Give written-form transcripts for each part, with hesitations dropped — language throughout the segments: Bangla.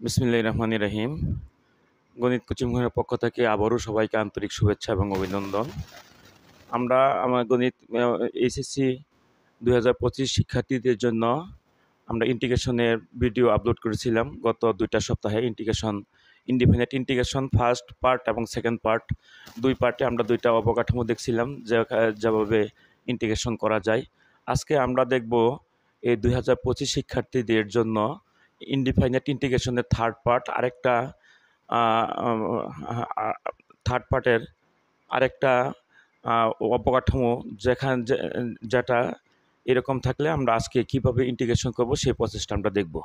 বিসমিল্লাহির রহমানির রহিম। গণিত কোচিং ঘরের পক্ষ থেকে আবারও সবাইকে আন্তরিক শুভেচ্ছা এবং অভিনন্দন। আমরা আমার গণিত এইচএসসি 2025 শিক্ষার্থীদের জন্য আমরা ইন্টিগ্রেশনের ভিডিও আপলোড করেছিলাম গত 2টা সপ্তাহে। ইন্ডিপেন্ডেন্ট ইন্টিগ্রেশন ফার্স্ট পার্ট এবং সেকেন্ড পার্ট, দুই পার্টে আমরা দুইটা অবকাঠামো দেখছিলাম যেভাবে ইন্টিগ্রেশন করা যায়। আজকে আমরা দেখব এই 2025 শিক্ষার্থীদের জন্য ইনডিফাইনাইট ইন্টিগ্রেশনের থার্ড পার্ট, আরেকটা থার্ড পার্টের আরেকটা অবকাঠামো যেটা এরকম থাকলে আমরা আজকে কিভাবে ইন্টিগ্রেশন করব সেই প্রসেসটা আমরা দেখব।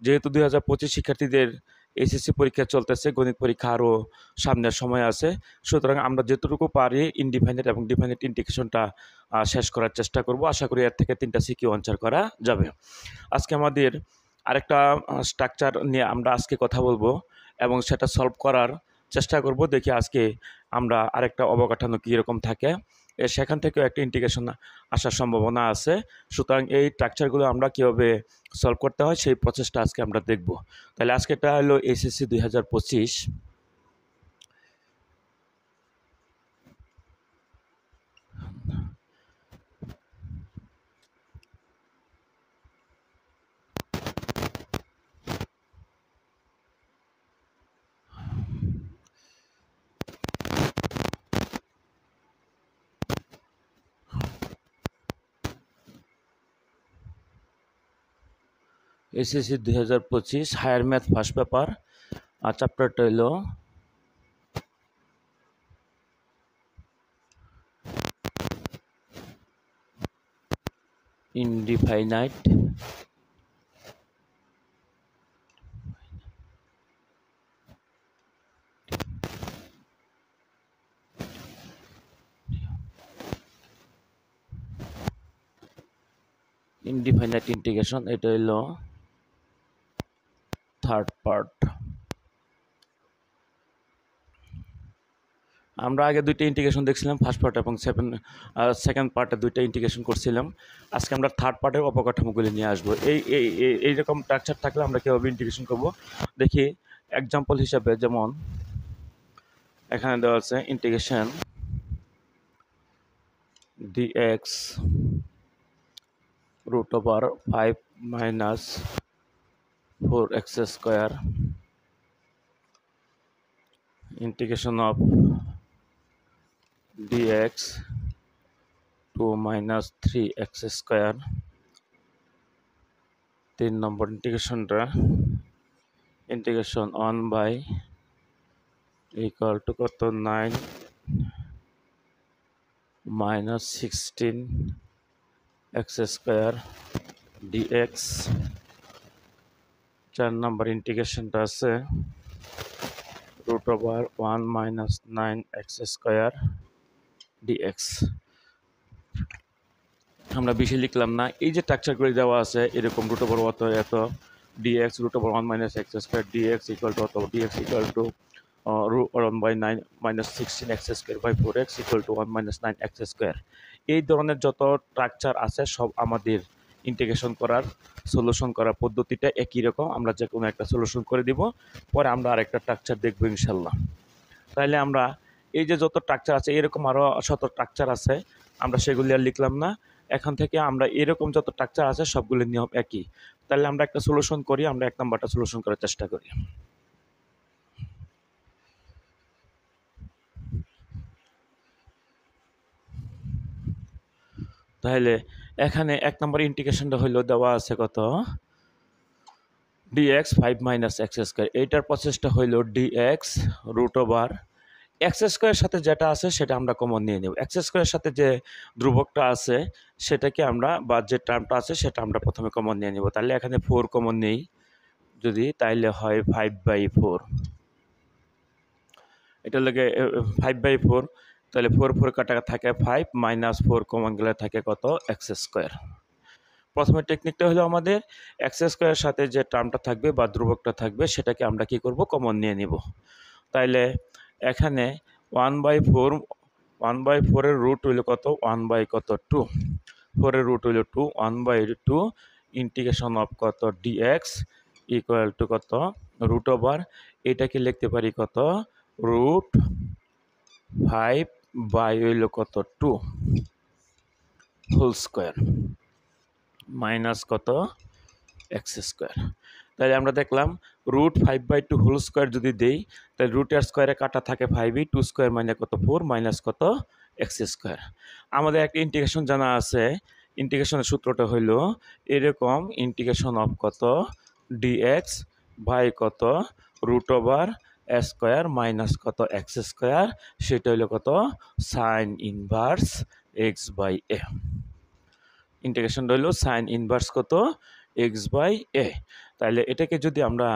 যেহেতু 2025 শিক্ষার্থীদের এসএসসি পরীক্ষা চলতেছে, গণিত পরীক্ষা আরও সামনের সময় আছে, সুতরাং আমরা যতটুকু পারি ইনডিফাইনাইট এবং ডিফাইনাইট ইন্টিগ্রেশনটা শেষ করার চেষ্টা করব। আশা করি এর থেকে 3টা সিকিউ আনসার করা যাবে। আজকে আমাদের আরেকটা স্ট্রাকচার নিয়ে আমরা আজকে কথা বলবো এবং সেটা সলভ করার চেষ্টা করব। দেখি আজকে আমরা আরেকটা অবকাঠামো কীরকম থাকে, সেখান থেকেও একটা ইন্টিগ্রেশন আসার সম্ভাবনা আছে। সুতরাং এই স্ট্রাকচারগুলো আমরা কীভাবে সলভ করতে হয় সেই প্রসেসটা আজকে আমরা দেখব। তাহলে আজকেটা হলো SSC 2025। SSC 2025 higher math first paper, আর চ্যাপ্টারটা হলো ইনডিফাইনাইট ইন্টিগ্রেশন। এটা হলো থার্ড পার্ট। আমরা আগে দুইটা ইন্টিগ্রেশন দেখছিলাম, ফার্স্ট পার্ট এবং সেকেন্ড পার্টে দুইটা ইন্টিগ্রেশন করছিলাম। আজকে আমরা থার্ড পার্টের অবকাঠামোগুলি নিয়ে আসবো। এইরকম স্ট্রাকচার থাকলে আমরা কীভাবে ইন্টিগ্রেশন করব দেখি। এক্সাম্পল হিসাবে যেমন এখানে দেওয়া আছে integration dx √5 - 4x square integration of dx to -3x square. 3 নম্বর ইন্টিগ্রেশনটা ইন্টিগ্রেশন 1 = কত 9 - 16x স্কোয়ার dx। 4 নম্বর ইন্টিগ্রেশনটা আছে √1 - 9x স্কোয়ার dx। আমরা বেশি লিখলাম না, এই যে স্ট্রাকচারগুলি দেওয়া আছে এরকম এত dx √1 - x square dx = dx √1/9 - 16x square 4x = 1 - 9x square. এই ধরনের যত স্ট্রাকচার আছে সব আমাদের ইন্টিগ্রেশন করার সলিউশন করার পদ্ধতিটা একই রকম। আমরা যে কোনো একটা সলিউশন করে দিব, পরে আমরা আরেকটা স্ট্রাকচার দেখব ইনশাল্লাহ। তাহলে আমরা এই যে যত স্ট্রাকচার আছে এরকম আরও শত স্ট্রাকচার আছে, আমরা সেগুলি আর লিখলাম না। এখান থেকে আমরা এরকম যত স্ট্রাকচার আছে সবগুলির নিয়ম একই। তাহলে আমরা একটা সলিউশন করি, আমরা 1 নম্বরটা সলিউশন করার চেষ্টা করি। তাহলে এখানে 1 নম্বর ইন্টিগ্রেশনটা হইলো দেওয়া আছে কত dx 5 - x স্কোয়ার। এইটার প্রসেসটা হইল dx √x স্কোয়ারের সাথে যেটা আছে সেটা আমরা কমন নিয়ে নেব। x স্কোয়ারের সাথে যে ধ্রুবকটা আছে সেটাকে আমরা, বা যে টার্মটা আছে সেটা আমরা প্রথমে কমন নিয়ে নেব। তাহলে এখানে 4 কমন নেই যদি, তাইলে হয় 5/4। এটা লাগে 5/4। তাহলে 4 কাটা থাকে 5 - 4 কমন গেলে থাকে কত x স্কোয়ার। প্রথমে টেকনিকটা হলো আমাদের x স্কোয়ারের সাথে যে টার্মটা থাকবে বা ধ্রুবকটা থাকবে সেটাকে আমরা কি করব, কমন নিয়ে নিব। তাইলে এখানে 1/4 এর রুট হইল কত 1/2। 4 এর রুট হইল 2, 1/2 ইন্টিগ্রেশন অফ কত dx ইকুয়াল টু কত রুট ওভার এটাকে লিখতে পারি কত রুট 5 বাই হইল কত 2 হোল স্কোয়ার মাইনাস কত এক্স স্কোয়ার। তাহলে আমরা দেখলাম রুট 5/2 হোল স্কোয়ার যদি দেই তাহলে রুটের স্কোয়ারে কাটা থাকে 5ই 2 স্কোয়ার মানে কত 4 মাইনাস কত এক্স স্কোয়ার। আমাদের একটা ইন্টিগ্রেশন জানা আছে, ইন্টিগ্রেশনের সূত্রটা হইল এরকম ইন্টিগ্রেশন অফ কত ডিএক্স বাই কত root over a square minus কত এক্স স্কোয়ার, সেটা হইল কত sine inverse x by a. Integration রইল সাইন ইনভার্স কত এক্স বাই এ। তাহলে এটাকে যদি আমরা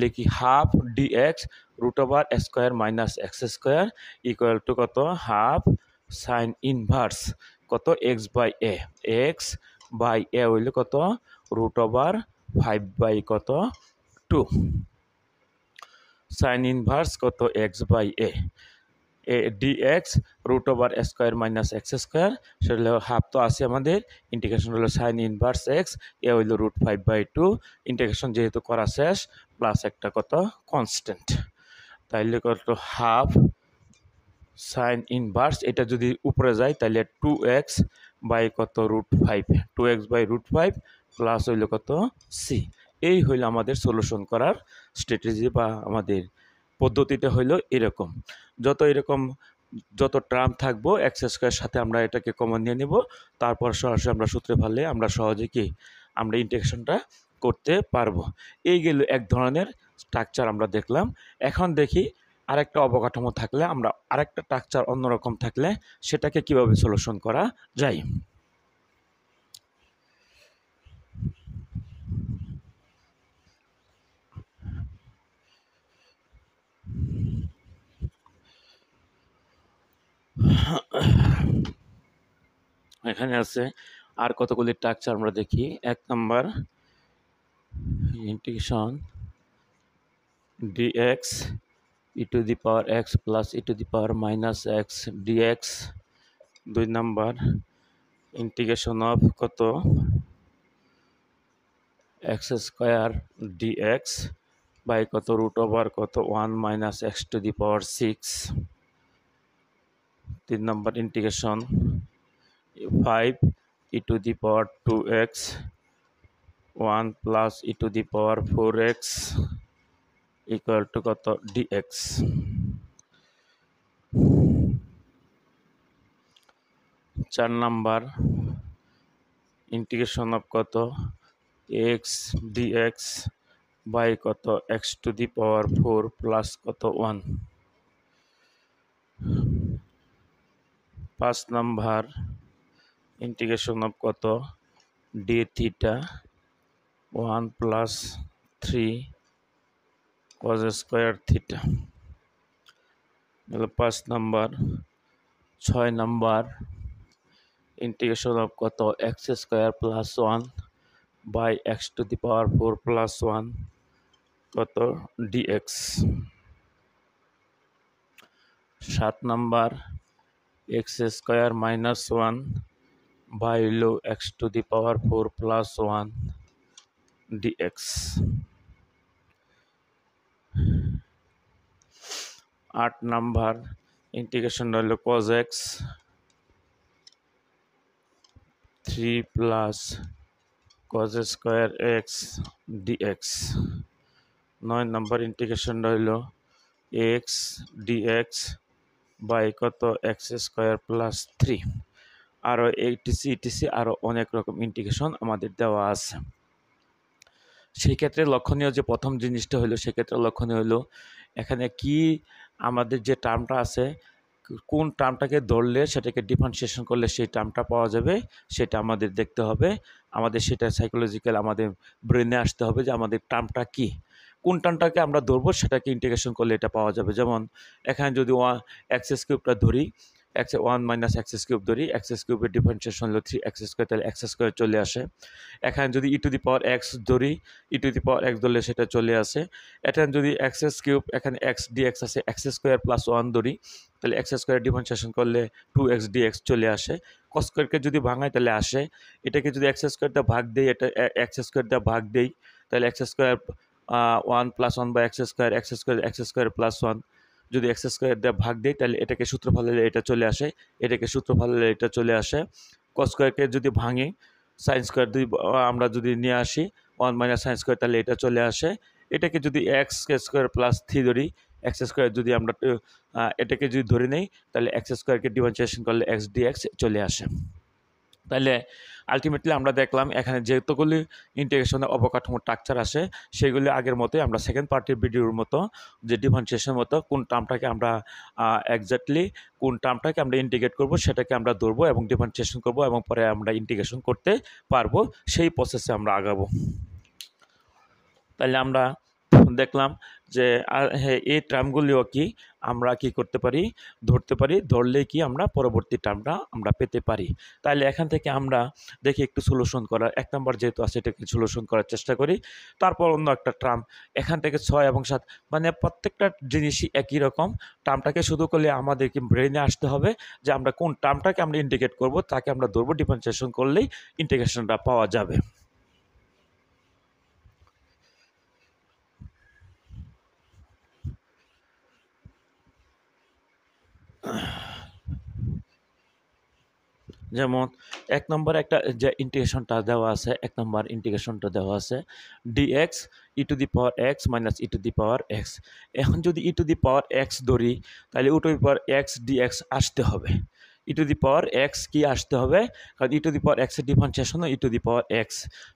লিখি half dx root over a square minus x square equal to কত হাফ সাইন ইনভার্স কত x by a, x by a হইল কত রুট ওভার 5 বাই কত 2 সাইন ইনভার্স কত x by a dx root over a square minus x square, সেটা হলো হাফ তো আছে আমাদের, ইন্টিগ্রেশন হলো সাইন ইনভার্স এক্স, এ হইল রুট 5/2, ইন্টিগ্রেশন যেহেতু করা শেষ প্লাস একটা কত কনস্ট্যান্ট, তাইলে কত হাফ সাইন ইনভার্স, এটা যদি উপরে যায় তাহলে 2x বাই কত root 5, 2x by root 5 plus হইল কত সি। এই হইল আমাদের সলিউশন করার স্ট্র্যাটেজি বা আমাদের পদ্ধতিটা হইল এরকম। যত টার্ম থাকবো এক্স স্কোয়ার সাথে আমরা এটাকে কমন নিয়ে নেব, তারপর সরাসরি আমরা সূত্রে ফেললে আমরা সহজে কি আমরা ইন্টিগ্রেশনটা করতে পারবো। এই গেল এক ধরনের স্ট্রাকচার আমরা দেখলাম। এখন দেখি আরেকটা অবকাঠামো থাকলে আমরা আরেকটা স্ট্রাকচার অন্যরকম থাকলে সেটাকে কিভাবে সলিউশন করা যায়। এখানে আছে আর কতগুলি স্ট্রাকচার আমরা দেখি। 1 নম্বর integration dx e to the power x plus e to the power minus x dx। 2 number integration of কত x স্কয়ার dx বাই কত রুট ওভার কত 1 minus x to the power 6। 3 number integration 5 e to the power 2x 1 plus e to the power 4x equal to কত dx। 4 নম্বর ইন্টিগ্রেশন অফ কত x dx বাই কত x to the power 4 plus কত 1। 5 নম্বর ইন্টিগ্রেশন অফ কত d theta 1 plus 3 cos square theta. 5 নম্বর। 6 নম্বর ইন্টিগ্রেশন অফ কত x square plus 1 by x to the power 4 plus 1 কত dx। 7 নম্বর x স্কয়ার মাইনাস 1 বাই লো x to the power 4 plus 1 dx। 8 number integration হলো cos x 3 plus cos square x dx। 9 নম্বর ইন্টিগ্রেশন হলো x dx বাই কত x স্কয়ার প্লাস 3। আরও এইটিসি আরও অনেক রকম ইন্টিগ্রেশন আমাদের দেওয়া আছে। সেই ক্ষেত্রে লক্ষণীয় যে প্রথম জিনিসটা হলো, সেক্ষেত্রে লক্ষণীয় হলো এখানে কি আমাদের যে টার্মটা আছে কোন টার্মটাকে ধরলে সেটাকে ডিফারেন্সিয়েশন করলে সেই টার্মটা পাওয়া যাবে সেটা আমাদের দেখতে হবে। আমাদের সেটা সাইকোলজিক্যাল আমাদের ব্রেনে আসতে হবে যে আমাদের টার্মটা কি, কোন টার্মটাকে আমরা ধরবো সেটাকে ইন্টিগ্রেশন করলে এটা পাওয়া যাবে। যেমন এখানে যদি এক্স কিউবটা ধরি, x 1 মাইনাস এক্স কিউব ধরি, এক্স কিউবের ডিফারেন্সিয়েশন হলো 3x স্কোয়ার, তাহলে এক্স স্কোয়ার চলে আসে। এখানে যদি ই টু দি পাওয়ার এক্স ধরি, ই টু দি পাওয়ার এক্স ধরলে সেটা চলে আসে। এখানে যদি এক্স কিউব এখানে এক্স ডিএক্স আছে, এক্স স্কোয়ার প্লাস 1 ধরি তাহলে এক্স স্কোয়ার ডিফারেন্সিয়েশন করলে 2x dx চলে আসে। কস স্কোয়ারকে যদি ভাঙাই তাহলে আসে। এটাকে যদি এক্স স্কোয়ার দিয়ে ভাগ দেই, এটা এক্স স্কোয়ার দিয়ে ভাগ দেই তাহলে x square 1 plus 1 by x square plus 1 যদি এক্স স্কোয়ার দিয়ে ভাগ দিই তাহলে এটাকে সূত্র ফেলালে এটা চলে আসে, এটাকে সূত্র ফেলালে এটা চলে আসে। কস স্কোয়ারকে যদি ভাঙি সাইন স্কোয়ার আমরা যদি নিয়ে আসি 1 মাইনাস সাইন স্কোয়ার তাহলে এটা চলে আসে। এটাকে যদি এক্স স্কোয়ার প্লাস 3 ধরি, এক্স স্কোয়ার যদি আমরা এটাকে যদি ধরে নেই তাহলে এক্স স্কোয়ারকে ডিফারেন্সিয়েশন করলে এক্স ডিএক্স চলে আসে। তাহলে আলটিমেটলি আমরা দেখলাম এখানে যেতগুলি ইন্টিগ্রেশনের অবকাঠামোর স্ট্রাকচার আসে সেগুলি আগের মতোই আমরা সেকেন্ড পার্টির ভিডিওর মতো যে ডিফারেন্সিয়েশন মতো কোন টার্মটাকে আমরা এক্স্যাক্টলি কোন টার্মটাকে আমরা ইন্টিগ্রেট করব সেটাকে আমরা ধরবো এবং ডিফারেন্সিয়েশন করব এবং পরে আমরা ইন্টিগ্রেশন করতে পারবো, সেই প্রসেসে আমরা আগাবো। তাহলে আমরা দেখলাম যে হ্যাঁ এই টার্মগুলিও কি আমরা কি করতে পারি, ধরতে পারি, ধরলে কি আমরা পরবর্তী টার্মটা আমরা পেতে পারি। তাহলে এখান থেকে আমরা দেখি একটু সলিউশন করার, 1 নম্বর যেহেতু আছে এটাকে সলিউশন করার চেষ্টা করি। তারপর অন্য একটা টার্ম এখান থেকে 6 এবং 7 মানে প্রত্যেকটা জিনিসই একই রকম, টার্মটাকে শুধু করলে আমাদেরকে ব্রেনে আসতে হবে যে আমরা কোন টার্মটাকে আমরা ইন্টিগ্রেট করব তাকে আমরা ধরবো, ডিফারেন্সিয়েশন করলেই ইন্টিগ্রেশনটা পাওয়া যাবে। যেমন 1 নম্বরে একটা যে ইন্টিগ্রেশনটা দেওয়া আছে, 1 নম্বর ইন্টিগ্রেশনটা দেওয়া আছে dx e two the power x minus e two the power x। এখন যদি e two the power x ধরি তাহলে e two the power x dx আসতে হবে। e two the power x কি আসতে হবে, কারণ e two the power x এর differentiation e two the power x।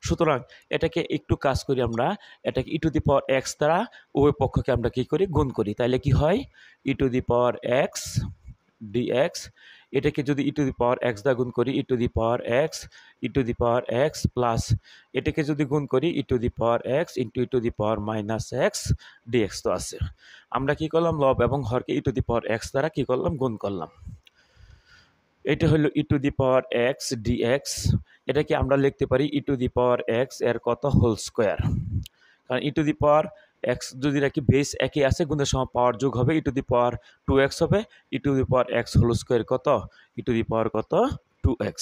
সুতরাং এটাকে একটু কাজ করি আমরা, এটাকে e two the power x দ্বারা উভয় পক্ষকে আমরা কি করি, গুণ করি। তাহলে কি হয় e two the power x dx, এটাকে যদি ই টু দি পাওয়ার এক্স দ্বারা গুণ করি e to the power x plus এটাকে যদি গুণ করি e to the power x into e to the power minus x dx তো আছে। আমরা কি করলাম, লব এবং হরকে ই টু দি পাওয়ার এক্স দ্বারা কি করলাম, গুণ করলাম। এটা হলো e to the power x dx. এটাকে আমরা লিখতে পারি ই টু দি পাওয়ার এক্স এর কত হোল স্কোয়ার, কারণ ই টু দি পাওয়ার এক্স যদি রাখি বেস একই আছে, গুণের সময় পাওয়ার যোগ হবে, e to the power 2x হবে, e to the power x whole square কত, ই টু দি পাওয়ার কত 2x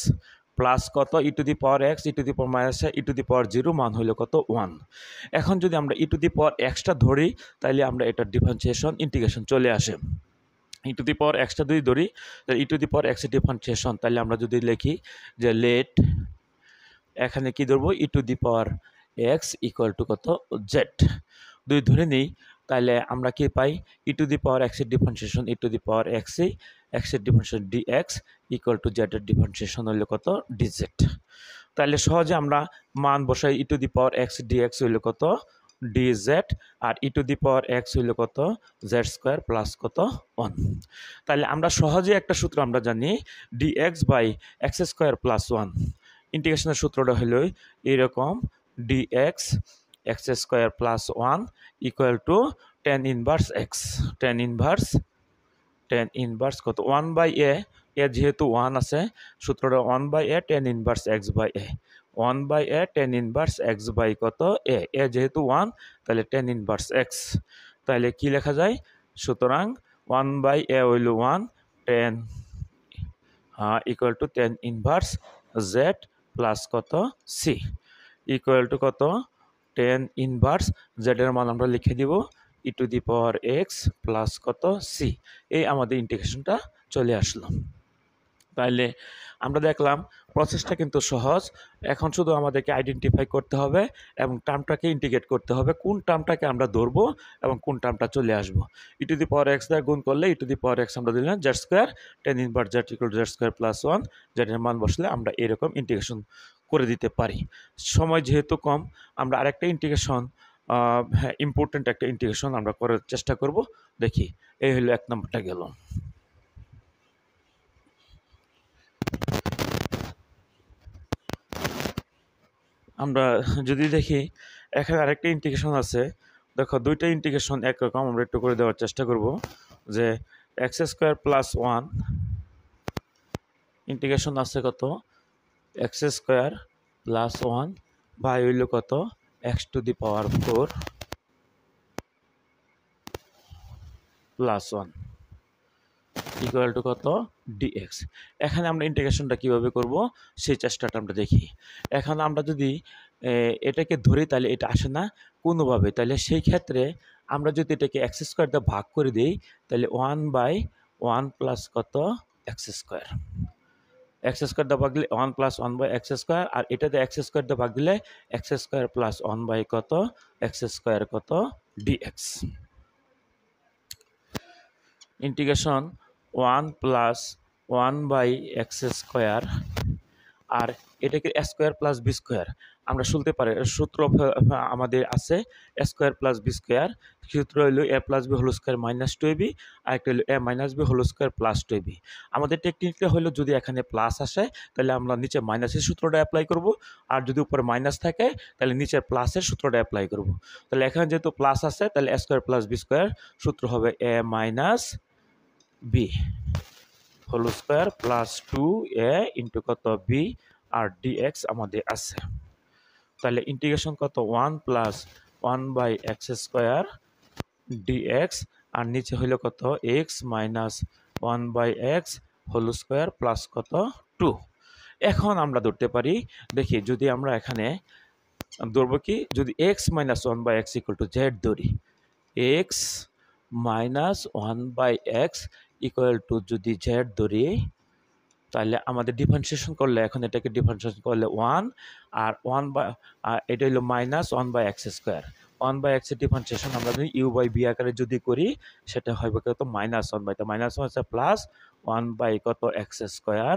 প্লাস কত e to the power x e to the power minus e to the power 0 মান হইল কত 1। এখন যদি আমরা ই টু দি পাওয়ার এক্সটা ধরি তাহলে আমরা এটার ডিফারেন্সিয়েশন ইন্টিগ্রেশন চলে আসে। ই টু দি পাওয়ার এক্সটা যদি ধরি তাহলে ই টু দি পাওয়ার এক্সের ডিফারেন্সিয়েশন, তাহলে আমরা যদি লিখি যে লেট এখানে কি ধরবো e to the power x equal to কত জেড দুই ধরে নিই, তাহলে আমরা কি পাই ই টু দি পাওয়ার এক্সের differentiation E to the power এক্সই, এক্সের ডিফারেন্সিয়েশন ডিএক্স ইকুয়াল টু জেডের ডিফারেন্সিয়েশন হলো কত ডিজেড। তাহলে সহজে আমরা মান বসাই e to the power x dx হইল কত ডিজেড, আর e to the power x হইল কত জেড স্কোয়ার প্লাস কত 1। তাহলে আমরা সহজে একটা সূত্র আমরা জানি dx by x square plus 1। ইন্টিগ্রেশনের সূত্রটা হলো এরকম dx x square plus 1 equal to tan inverse কত 1 বাই এ, যেহেতু 1 আছে সূত্রটা 1 by a tan inverse x by a, 1 by a tan inverse x by কত এ, যেহেতু 1 তাহলে টেন ইনভার্স এক্স। তাহলে কি লেখা যায়, সুতরাং 1 বাই এ হইল 1 tan equal to tan inverse z plus কত সি ইকুয়াল টু কত টেন ইনভার্স জেডের মান আমরা লিখে দিব e to the power x plus কত সি। এই আমাদের ইন্টিগ্রেশনটা চলে আসলো। তাইলে আমরা দেখলাম প্রসেসটা কিন্তু সহজ। এখন শুধু আমাদেরকে আইডেন্টিফাই করতে হবে এবং টার্মটাকে ইন্টিগ্রেট করতে হবে, কোন টার্মটাকে আমরা ধরবো এবং কোন টার্মটা চলে আসবো। ই টু দি পাওয়ার এক্স দ্বারা গুণ করলে ই টু দি পাওয়ার এক্স আমরা দিলাম Z square, ten inverse Z equal to Z square plus 1, জেডের মান বসলে আমরা এরকম ইন্টিগ্রেশন করে দিতে পারি। সময় যেহেতু কম, আমরা আরেকটা ইন্টিগ্রেশন হ্যাঁ ইম্পর্টেন্ট একটা ইন্টিগ্রেশন আমরা করার চেষ্টা করব। দেখি এই হলো 1 নম্বরটা গেল। আমরা যদি দেখি এখানে আরেকটা ইন্টিগ্রেশন আছে, দেখো দুইটা ইন্টিগ্রেশন একরকম, আমরা একটু করে দেওয়ার চেষ্টা করব যে এক্স স্কোয়ার প্লাস 1 ইন্টিগ্রেশন আছে কত এক্স স্কোয়ার প্লাস 1 বাই হইল কত x two the power 4 plus 1। Equal to কত ডিএক্স। এখানে আমরা ইন্টিগ্রেশনটা কীভাবে করব সেই চেষ্টাটা আমরা দেখি। এখন আমরা যদি এটাকে ধরি তাহলে এটা আসে না কোনোভাবে, তাহলে সেই ক্ষেত্রে আমরা যদি এটাকে এক্স স্কোয়ার দিয়ে ভাগ করে দিই তাহলে 1/1 প্লাস কত এক্স স্কোয়ার। এক্স স্কোয়ার দিয়ে ভাগ দিলে 1 প্লাস 1/এক্স স্কোয়ার, আর এটাতে এক্স স্কোয়ার দিয়ে ভাগ দিলে এক্স স্কোয়ার প্লাস 1 কত এক্স স্কোয়ার কত ডিএক্স। ইন্টিগ্রেশন 1 প্লাস 1/এক্স স্কোয়ার, আর এটাকে a square plus b square আমরা শুনতে পারি, সূত্র আমাদের আছে a square plus b square. সূত্র হলো a plus b whole square minus 2ab, আর একটা হলো a minus b whole square plus 2ab। আমাদের টেকনিকটা হলো যদি এখানে প্লাস আসে তাহলে আমরা নিচে মাইনাসের সূত্রটা অ্যাপ্লাই করব, আর যদি উপরে মাইনাস থাকে তাহলে নিচে প্লাসের সূত্রটা অ্যাপ্লাই করব। তাহলে এখানে যেহেতু প্লাস আছে তাহলে a square plus b square সূত্র হবে a minus b whole square plus 2a into কত বি আর ডিএক্স আমাদের আছে। তাহলে ইন্টিগ্রেশন কত 1 প্লাস 1/এক্স স্কোয়ার ডিএক্স, আর নিচে হইল কত এক্স মাইনাস 1/এক্স হোল স্কোয়ার প্লাস কত 2। এখন আমরা ধরতে পারি, দেখি যদি আমরা এখানে ধরবো কি, যদি এক্স মাইনাস 1/এক্স ইকুয়াল টু জেড ধরি, এক্স মাইনাস 1/এক্স ইকুয়াল টু যদি জেড ধরি, তাহলে আমাদের ডিফারেন্সিয়েশন করলে এখন এটাকে ডিফারেন্সিয়েশন করলে 1, আর এটা হলো মাইনাস 1/এক্স স্কোয়ার। 1/x এর ডিফারেন্সিয়েশন আমরা যদি ইউ বাই বি আকারে যদি করি সেটা হবে কত মাইনাস 1/, মাইনাস 1 আছে প্লাস 1/ কত x square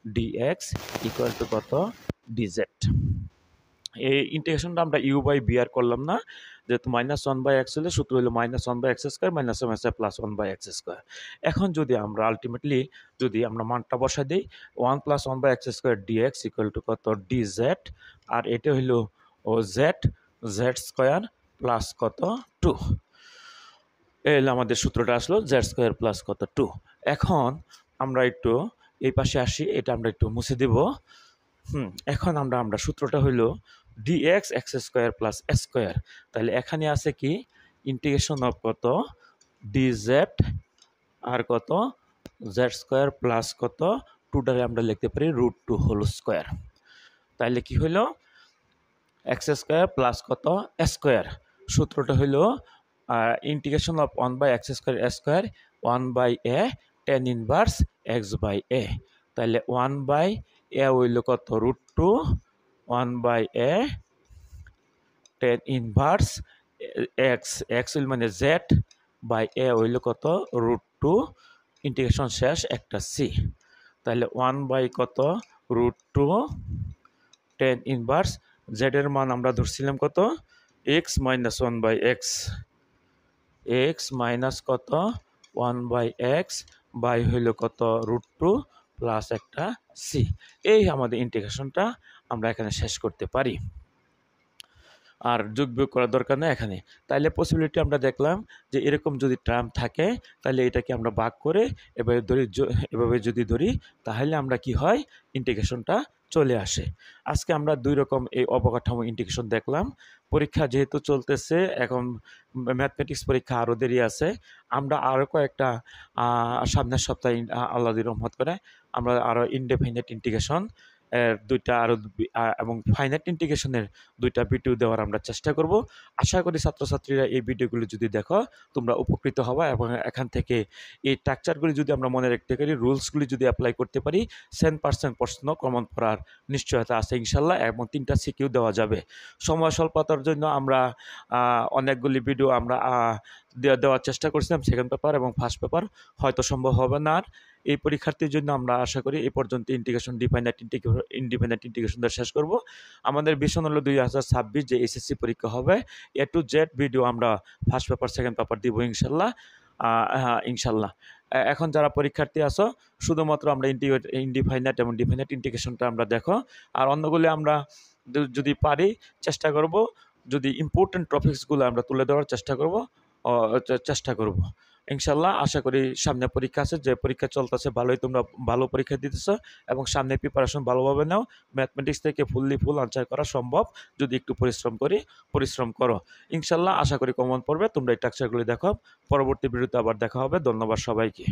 dx equal to কত ডিজেড। এই ইন্টিগ্রেশনটা আমরা ইউ বাই বি আর করলাম না, যেহেতু মাইনাস 1/x হলে সূত্র হলো মাইনাস 1/x স্কোয়ার মাইনাস 1 আছে প্লাস 1/x স্কোয়ার। এখন যদি আমরা আলটিমেটলি যদি আমরা মানটা বসাই দিই 1 plus 1/x square dx equal to কত ডিজেড, আর এটা হইল ও জেড স্কোয়ার প্লাস কত 2। এই হলো আমাদের সূত্রটা আসলো জেড স্কোয়ার প্লাস কত 2। এখন আমরা একটু এই পাশে আসি, এটা আমরা একটু মুছে দেব। এখন আমরা সূত্রটা হইল ডিএক্স এক্স স্কোয়ার প্লাস এ স্কোয়ার। তাহলে এখানে আছে কি ইন্টিগ্রেশন অফ কত ডিজেড আর কত জেড স্কোয়ার প্লাস কত 2টারে আমরা লিখতে পারি √2 হোল স্কোয়ার। তাহলে কি হইল এক্স স্কোয়ার প্লাস কত এ স্কোয়ার, সূত্রটা হইল integration of 1/x square A square 1/a tan inverse x/a। তাহলে 1/a হইল কত √2, 1/a tan ইনভার্স x হইল মানে z বাই a হইল কত √2, ইন্টিগ্রেশন শেষ একটা c। তাহলে 1/ কত √2 tan ইনভার্স z এর মান আমরা ধরছিলাম কত x minus 1/x, x minus কত 1/x বাই হইল কত √2 প্লাস একটা c। এই আমাদের ইন্টিগ্রেশনটা আমরা এখানে শেষ করতে পারি, আর যোগ বিয়োগ করার দরকার নেই এখানে। তাহলে পসিবিলিটি আমরা দেখলাম যে এরকম যদি টার্ম থাকে তাহলে এটাকে আমরা ভাগ করে এভাবে যদি ধরি তাহলে আমরা কি হয় ইন্টিগ্রেশনটা চলে আসে। আজকে আমরা 2 রকম এই অবকাঠামো ইন্টিগ্রেশন দেখলাম। পরীক্ষা যেহেতু চলতেছে, এখন ম্যাথমেটিক্স পরীক্ষা আরও দেরি আছে, আমরা আরও কয়েকটা সামনের সপ্তাহে আল্লাহর রহমত করে আমরা আরও ইনডেফিনিট ইন্টিগ্রেশন এর 2টা আরও এবং ফাইনাইট ইন্টিগ্রেশনের 2টা ভিডিও দেওয়ার আমরা চেষ্টা করব। আশা করি ছাত্রছাত্রীরা এই ভিডিওগুলো যদি দেখো তোমরা উপকৃত হবা, এবং এখান থেকে এই স্ট্রাকচারগুলি যদি আমরা মনে রাখতে পারি, রুলসগুলি যদি অ্যাপ্লাই করতে পারি 100% প্রশ্ন কমন পড়ার নিশ্চয়তা আছে ইনশাল্লাহ, এবং 3টা সিকিউ দেওয়া যাবে। সময় স্বল্পতার জন্য আমরা অনেকগুলি ভিডিও আমরা দেওয়ার চেষ্টা করছিলাম, সেকেন্ড পেপার এবং ফার্স্ট পেপার হয়তো সম্ভব হবে না। আর এই পরীক্ষার্থীর জন্য আমরা আশা করি এই পর্যন্ত ইন্ডিপেন্ডেন্ট ইন্টিগ্রেশনটা শেষ করব। আমাদের ভিশন হলো 2026 যে এসএসসি পরীক্ষা হবে A to Z ভিডিও আমরা ফার্স্ট পেপার সেকেন্ড পেপার দিব ইনশাল্লাহ। এখন যারা পরীক্ষার্থী আছো শুধুমাত্র আমরা ইনডিফাইনাইট এবং ডিফাইনাইট ইন্টিগ্রেশনটা আমরা দেখো, আর অন্যগুলি আমরা যদি পারি চেষ্টা করব, যদি ইম্পর্টেন্ট টপিকসগুলো আমরা তুলে ধরার চেষ্টা করব ইনশাল্লাহ। আশা করি সামনে পরীক্ষা আছে, যে পরীক্ষা চলতেছে ভালোই, তোমরা ভালো পরীক্ষা দিতেছো এবং সামনে প্রিপারেশন ভালোভাবে নাও। ম্যাথমেটিক্স থেকে ফুল আনসার করা সম্ভব যদি একটু পরিশ্রম করো ইনশাল্লাহ। আশা করি কমন পড়বে। তোমরা এই স্ট্রাকচারগুলি দেখো। পরবর্তী ভিডিওতে আবার দেখা হবে। ধন্যবাদ সবাইকে।